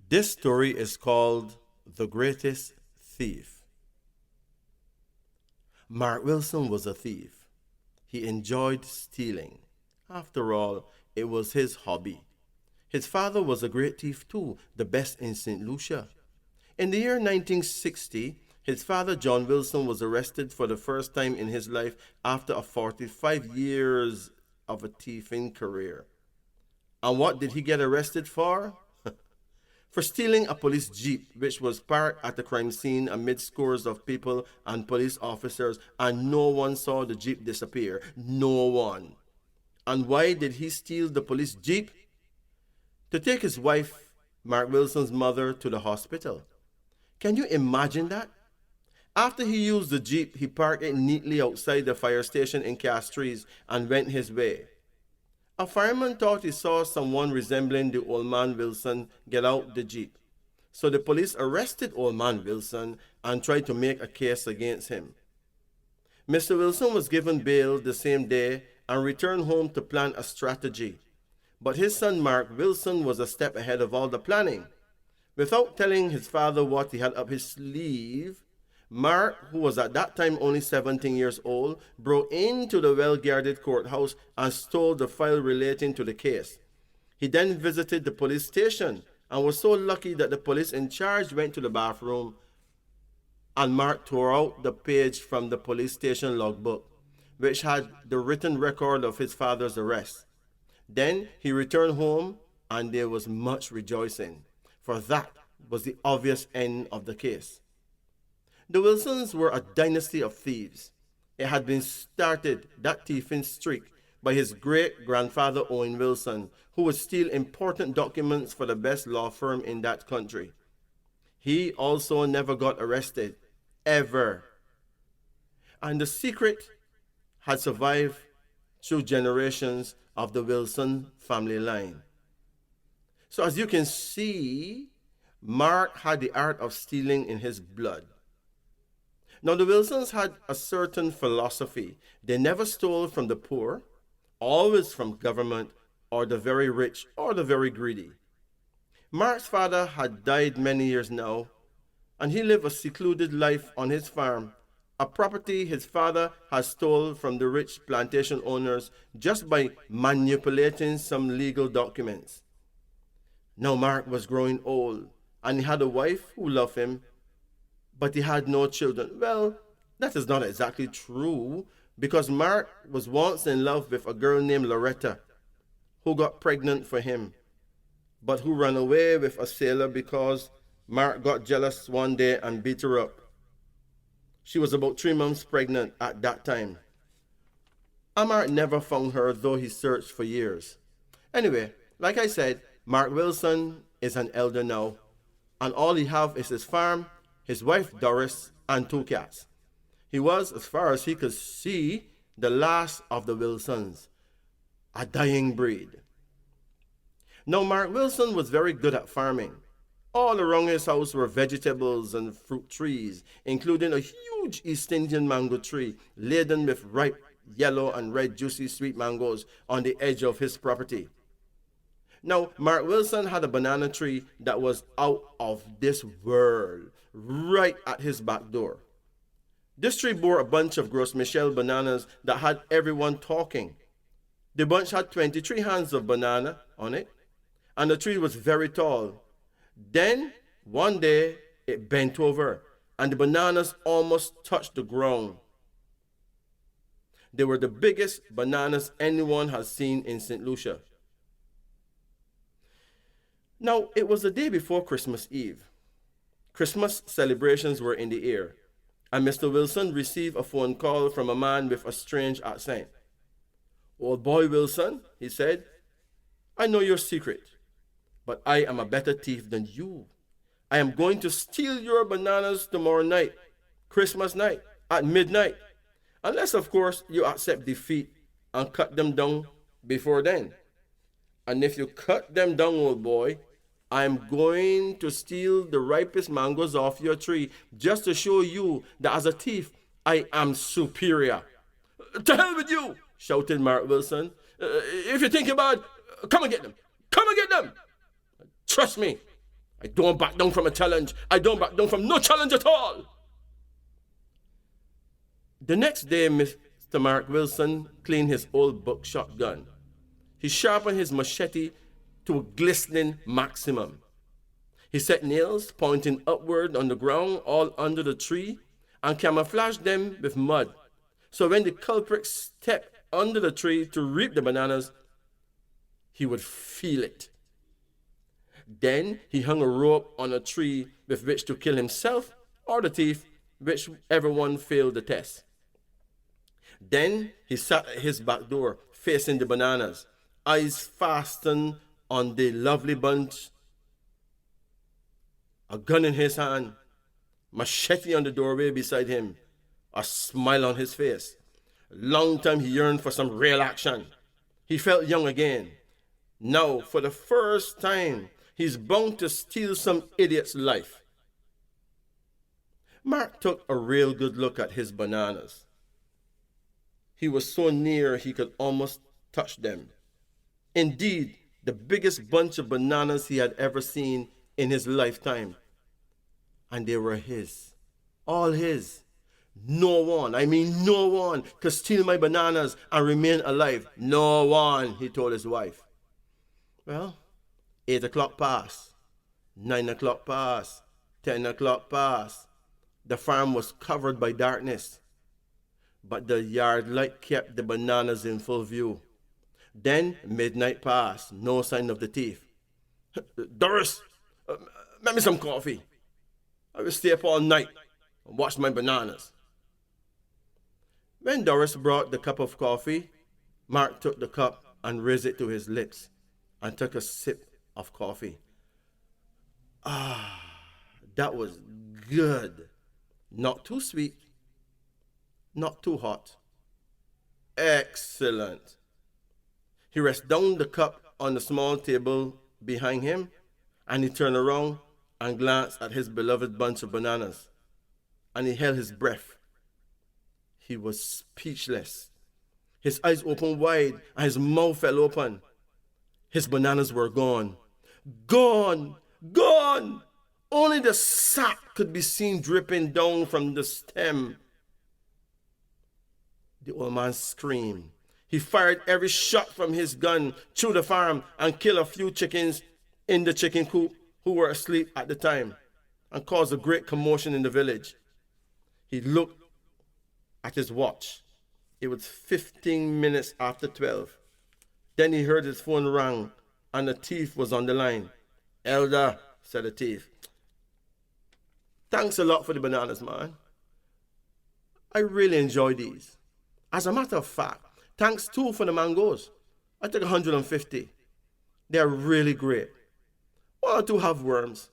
This story is called The Greatest Thief. Mark Wilson was a thief. He enjoyed stealing. After all, it was his hobby. His father was a great thief too, the best in St. Lucia. In the year 1960, his father, John Wilson, was arrested for the first time in his life after a 45 years of a thieving career. And what did he get arrested for? For stealing a police jeep which was parked at the crime scene amid scores of people and police officers, and no one saw the jeep disappear. No one. And why did he steal the police jeep? To take his wife, Mark Wilson's mother, to the hospital. Can you imagine that? After he used the jeep, he parked it neatly outside the fire station in Castries and went his way. A fireman thought he saw someone resembling the old man Wilson get out the jeep. So the police arrested old man Wilson and tried to make a case against him. Mr. Wilson was given bail the same day and returned home to plan a strategy. But his son Mark Wilson was a step ahead of all the planning. Without telling his father what he had up his sleeve, Mark, who was at that time only 17 years old, broke into the well-guarded courthouse and stole the file relating to the case. He then visited the police station and was so lucky that the police in charge went to the bathroom and Mark tore out the page from the police station logbook, which had the written record of his father's arrest. Then he returned home and there was much rejoicing, for that was the obvious end of the case. The Wilsons were a dynasty of thieves. It had been started, that thieving streak, by his great-grandfather Owen Wilson, who would steal important documents for the best law firm in that country. He also never got arrested, ever. And the secret had survived through generations of the Wilson family line. So as you can see, Mark had the art of stealing in his blood. Now, the Wilsons had a certain philosophy. They never stole from the poor, always from government or the very rich or the very greedy. Mark's father had died many years now, and he lived a secluded life on his farm, a property his father had stole from the rich plantation owners just by manipulating some legal documents. Now Mark was growing old, and he had a wife who loved him, but he had no children. Well, that is not exactly true, because Mark was once in love with a girl named Loretta, who got pregnant for him, but who ran away with a sailor because Mark got jealous one day and beat her up. She was about 3 months pregnant at that time. And Mark never found her, though he searched for years. Anyway, like I said, Mark Wilson is an elder now, and all he have is his farm, his wife Doris, and 2 cats. He was, as far as he could see, the last of the Wilsons, a dying breed. Now, Mark Wilson was very good at farming. All around his house were vegetables and fruit trees, including a huge East Indian mango tree laden with ripe yellow and red juicy sweet mangoes on the edge of his property. Now, Mark Wilson had a banana tree that was out of this world, right at his back door. This tree bore a bunch of Gros Michel bananas that had everyone talking. The bunch had 23 hands of banana on it, and the tree was very tall. Then, one day, it bent over, and the bananas almost touched the ground. They were the biggest bananas anyone has seen in St. Lucia. Now, it was the day before Christmas Eve. Christmas celebrations were in the air, and Mr. Wilson received a phone call from a man with a strange accent. "Old boy Wilson," he said, "I know your secret, but I am a better thief than you. I am going to steal your bananas tomorrow night, Christmas night, at midnight, unless, of course, you accept defeat and cut them down before then. And if you cut them down, old boy, I'm going to steal the ripest mangoes off your tree just to show you that as a thief, I am superior." "To hell with you," shouted Mark Wilson. "If you think about it, come and get them. Come and get them. Trust me, I don't back down from a challenge. I don't back down from no challenge at all. The next day, Mr. Mark Wilson cleaned his old buckshot gun. He sharpened his machete to a glistening maximum. He set nails pointing upward on the ground all under the tree and camouflaged them with mud. So when the culprit stepped under the tree to reap the bananas, he would feel it. Then he hung a rope on a tree with which to kill himself or the thief, whichever one failed the test. Then he sat at his back door, facing the bananas, eyes fastened on the lovely bunch, a gun in his hand, machete on the doorway beside him, a smile on his face. Long time he yearned for some real action. He felt young again. Now, for the first time, he's bound to steal some idiot's life. Mark took a real good look at his bananas. He was so near he could almost touch them. Indeed, the biggest bunch of bananas he had ever seen in his lifetime. And they were his. All his. No one could steal my bananas and remain alive. No one, he told his wife. Well, 8 o'clock passed. 9 o'clock passed. 10 o'clock passed. The farm was covered by darkness, but the yard light kept the bananas in full view. Then midnight passed, no sign of the thief. Doris, make me some coffee. I will stay up all night and watch my bananas. When Doris brought the cup of coffee, Mark took the cup and raised it to his lips and took a sip of coffee. That was good. Not too sweet, not too hot. Excellent. He rested down the cup on the small table behind him, and he turned around and glanced at his beloved bunch of bananas, and he held his breath. He was speechless. His eyes opened wide, and his mouth fell open. His bananas were gone. Gone! Gone! Only the sap could be seen dripping down from the stem. The old man screamed. He fired every shot from his gun through the farm and killed a few chickens in the chicken coop who were asleep at the time and caused a great commotion in the village. He looked at his watch. It was 15 minutes after 12. Then he heard his phone ring and the thief was on the line. "Elder," said the thief, "thanks a lot for the bananas, man. I really enjoy these. As a matter of fact, thanks too for the mangoes. I took 150. They're really great. One or two have worms.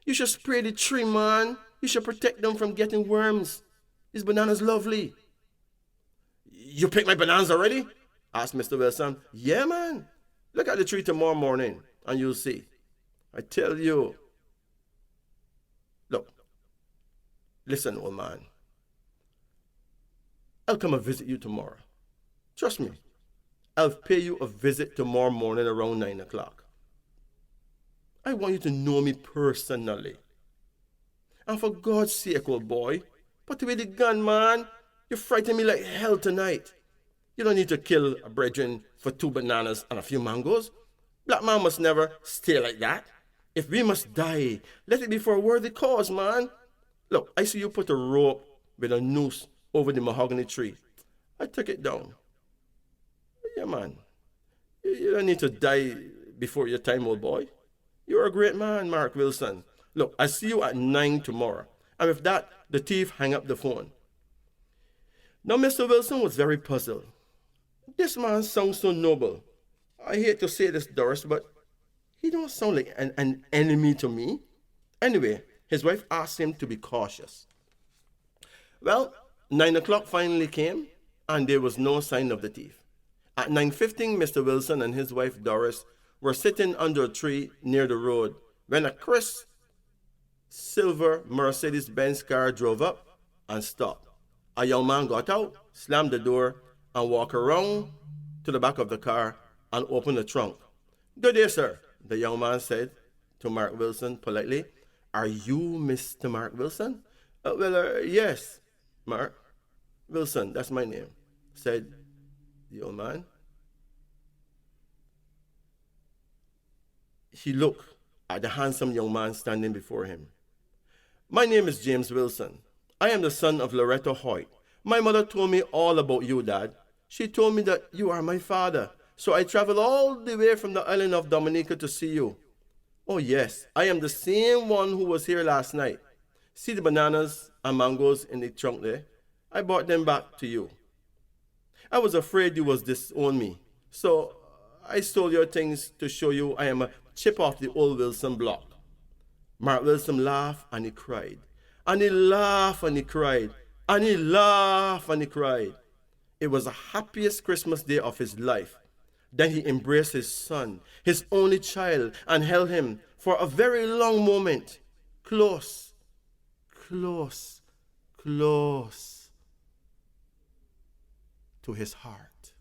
You should spray the tree, man. You should protect them from getting worms. These bananas lovely." "You picked my bananas already?" asked Mr. Wilson. "Yeah, man. Look at the tree tomorrow morning and you'll see. I tell you." "Look, listen, old man. I'll come and visit you tomorrow. Trust me. I'll pay you a visit tomorrow morning around 9 o'clock. I want you to know me personally. And for God's sake, old boy, put away the gun, man. You frighten me like hell tonight. You don't need to kill a brethren for 2 bananas and a few mangoes. Black man must never stay like that. If we must die, let it be for a worthy cause, man. Look, I see you put a rope with a noose over the mahogany tree. I took it down. Yeah, man. You don't need to die before your time, old boy. You're a great man, Mark Wilson. Look, I see you at 9 tomorrow." And with that, the thief hung up the phone. Now, Mr. Wilson was very puzzled. This man sounds so noble. I hate to say this, Doris, but he don't sound like an enemy to me. Anyway, his wife asked him to be cautious. Well, 9 o'clock finally came, and there was no sign of the thief. At 9:15, Mr. Wilson and his wife Doris were sitting under a tree near the road when a crisp silver Mercedes-Benz car drove up and stopped. A young man got out, slammed the door, and walked around to the back of the car and opened the trunk. "Good day, sir," the young man said, to Mark Wilson politely. Are you Mr. Mark Wilson? Yes, Mark Wilson, that's my name, said the old man. He looked at the handsome young man standing before him. My name is James Wilson. I am the son of Loretta Hoyt. My mother told me all about you, Dad. She told me that you are my father, so I traveled all the way from the island of Dominica to see you. Oh yes, I am the same one who was here last night. See the bananas and mangoes in the trunk there? I brought them back to you. I was afraid you was disown me, so I stole your things to show you I am a chip off the old Wilson block. Mark Wilson laughed and he cried. And he laughed and he cried. And he laughed and he cried. It was the happiest Christmas day of his life. Then he embraced his son, his only child, and held him for a very long moment. Close, close, close to his heart.